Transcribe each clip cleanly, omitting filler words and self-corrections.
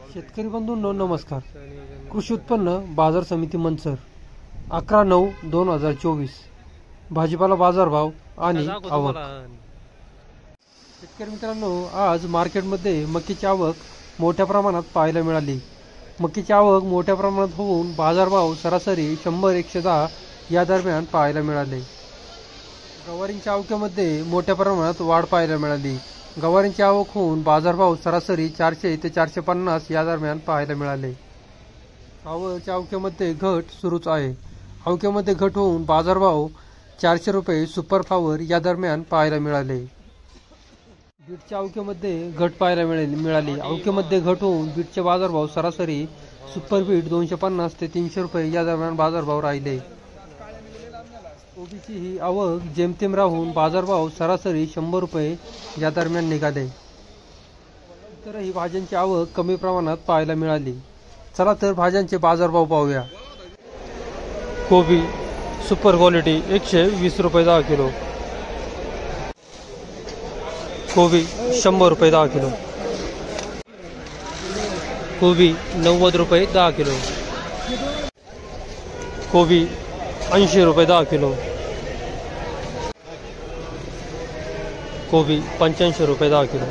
शेतकरी बंधूंनो नमस्कार. कृषी उत्पन्न बाजार समिती मंचर 11/9/2024 भाजीपाला बाजारभाव आणि आवक. शेतकरी मित्रांनो, आज मार्केटमध्ये मक्याची आवक मोठ्या प्रमाणात पाहायला मिळाली. मक्याची आवक मोठ्या प्रमाणात होऊन बाजारभाव सरासरी 100-110 या दरम्यान पाहायला मिळाले. गवारींच्या आवकेमध्ये मोठ्या प्रमाणात वाढ पाहायला मिळाली. गवारींची आवक होऊन बाजारभाव सरासरी 400 ते 450 या दरम्यान पाहायला मिळाले. फ्लावरच्या आवकेमध्ये घट सुरूच आहे. आवकेमध्ये घट होऊन बाजारभाव 400 रुपये सुपर फ्लावर या दरम्यान पाहायला मिळाले. बीटच्या आवकेमध्ये घट पाहायला मिळाली. आवकेमध्ये घट होऊन बीटचे बाजारभाव सरासरी सुपर बीट 250 ते 300 रुपये या दरम्यान बाजारभाव राहिले. कोबीची ही आवक जेमतेम राहून बाजारभाव सरासरी 100 रुपये या दरम्यान निघाले. इतरही भाज्यांची आवक कमी प्रमाणात पाहायला मिळाली. चला तर भाज्यांचे बाजारभाव पाहूया. कोबी सुपर क्वालिटी 120 रुपये 10 किलो. कोबी 100 रुपये 10 किलो. कोबी 90 रुपये 10 किलो. कोबी 80 रुपये 10 किलो. कोबी 85 रुपये 10 किलो.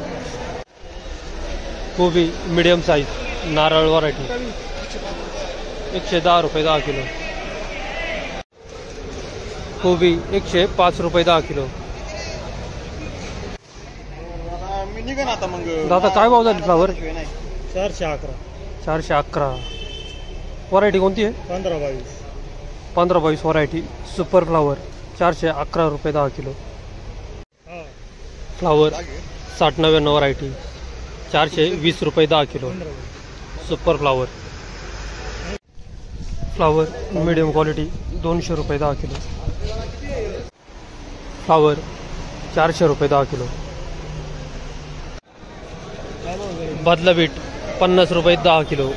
कोबी मीडियम साईज नारळ व्हरायटी 110 रुपये 10 किलो. कोबी 105 रुपये 10 किलो. दादा काय भाव झाले फ्लावर? 411. 411. व्हरायटी कोणती आहे? 15-22. 15-22 व्हरायटी सुपर फ्लावर 411 रुपये 10 किलो. फ्लावर 60-99 व्हरायटी 420 रुपये 10 kilo. Super flower. Flower medium quality 200 रुपये 10 किलो. फ्लावर 400 रुपये 10 किलो. बदला बीट 50 रुपये 10 किलो.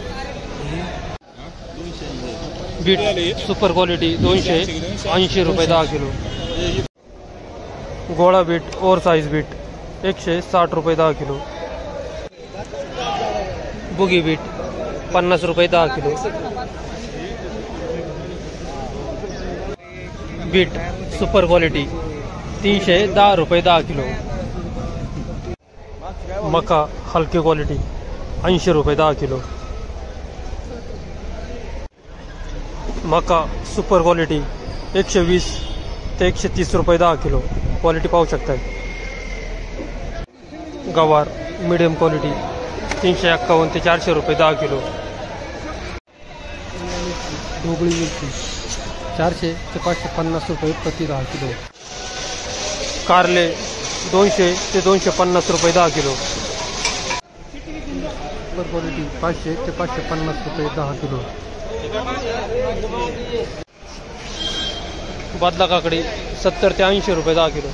बीट सुपर क्वालिटी 280 रुपये 10 किलो. गोळा बीट ओव्हर साइज बीट 160 रुपये 10 किलो. बुगी बीट 50 रुपये 10 किलो. बीट सुपर क्वालिटी 310 रुपये 10 किलो. मका हलकी क्वालिटी 80 रुपये 10 किलो. मका सुपर क्वालिटी 120 ते 130 रुपये 10 किलो. क्वालिटी पाहू शकता. गवार मीडियम क्वालिटी 351 ते 400 रुपये 10 किलो. ढोबळी मिरची 400 ते 550 रुपये प्रति 10 किलो. कारले 200 ते 250 रुपये 10 किलो. सुपर क्वालिटी 500 ते 550 रुपये 10 किलो. बदला काकडी 70 ते 80 रुपये 10 किलो.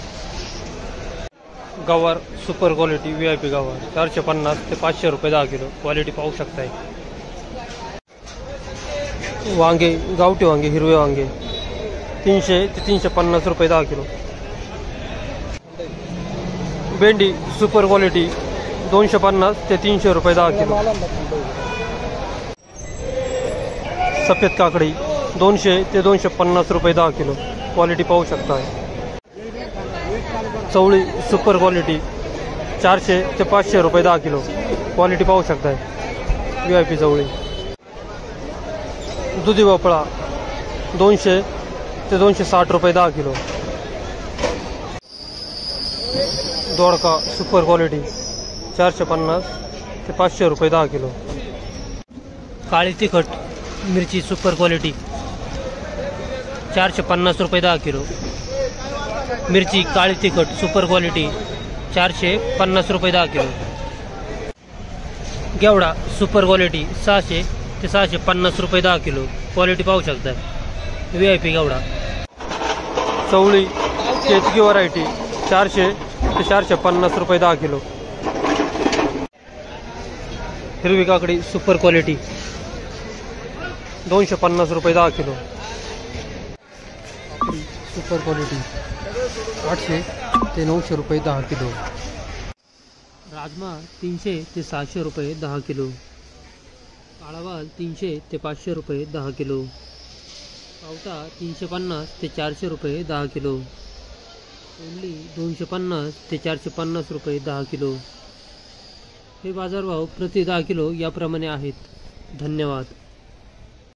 गवार सुपर क्वालिटी VIP गवार 450 ते 500 रुपये 10 किलो. क्वालिटी पाहू शकताय. वांगे गावठी वांगे हिरवे वांगे 300 ते 350 रुपये 10 किलो. भेंडी सुपर क्वालिटी 250 ते 300 रुपये 10 किलो. सफेद काकडी 200 ते 250 रुपये 10 किलो. क्वालिटी पाहू शकताय. चवळी सुपर क्वालिटी 400 ते 500 रुपये 10 किलो. क्वालिटी पाहू शकताय. VIP चवळी. दुधी भोपळा 200 ते 260 रुपये 10 किलो. दोडका सुपर क्वालिटी 450 ते 500 रुपये 10 किलो. काळी तिखट मिरची सुपर क्वालिटी 450 रुपये 10 किलो. मिरची काळी तिखट सुपर क्वालिटी 450 रुपये 10 किलो. गेवडा सुपर क्वालिटी 600 ते 650 रुपये 10 किलो. क्वालिटी पाहू शकता. VIP गेवडा. चवळी केतकी व्हरायटी 400 ते 450 रुपये 10 किलो. हिरवी काकडी सुपर क्वालिटी 250 रुपये 10 किलो. सुपर क्वालिटी 800 ते 900 रुपये 10 किलो. राजमा 300 ते 600 रुपये 10 किलो. काळा वाल 300 ते 500 रुपये 10 किलो. पावटा 350 ते 400 रुपये 10 किलो. तोंडली 250 ते 450 रुपये 10 किलो. हे बाजारभाव प्रति 10 किलो याप्रमाणे आहेत. धन्यवाद.